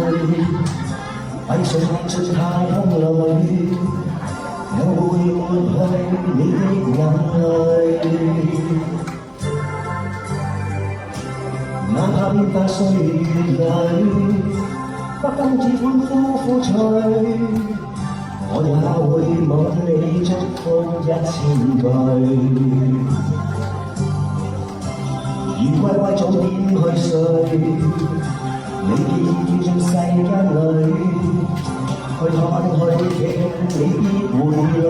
閉上眼進太空裏，有會抹去你的眼淚。哪怕變化歲月裏，不分只歡呼呼吹，我也會望你祝福1000句。如乖乖早點去睡，你見見世間裏，去看去傾你必會來。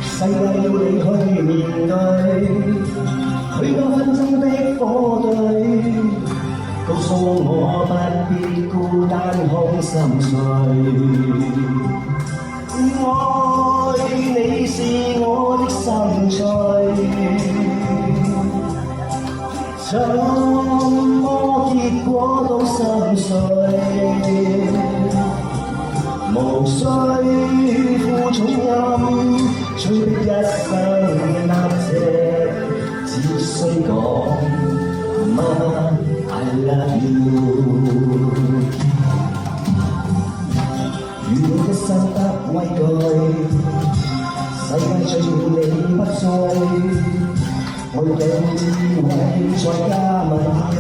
世界要你去面對，許多紛爭的火堆，告訴我不必孤單空心碎。愛你是我的心碎，怎麼結果都心碎，無需負重任，催逼一生答謝，只需講媽媽 I love you。如你的心不畏懼，世界最妙你不再，我用智慧再加問句，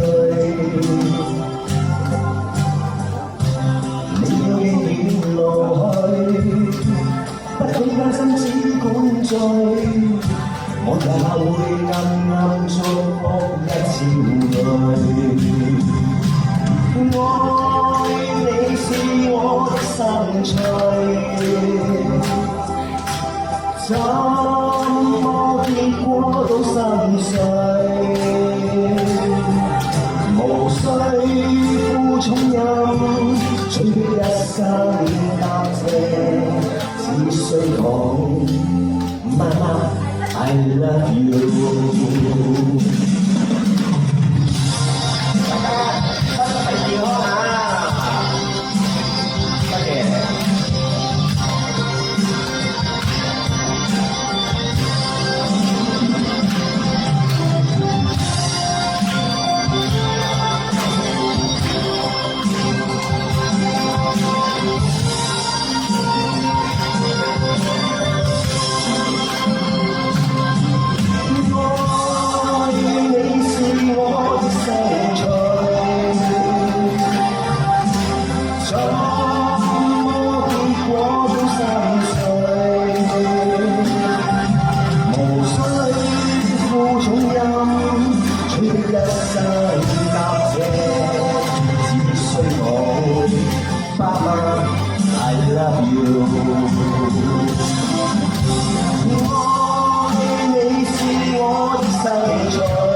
你要記遠路去，不管艱辛只管追，我也會暗暗祝福1000句。愛你是我的心碎，怎麼結果都心碎，無需負重任，催逼一生答謝，只需講媽媽 I love you。一生答謝，只需講爸媽 I love you。愛你是我的生財。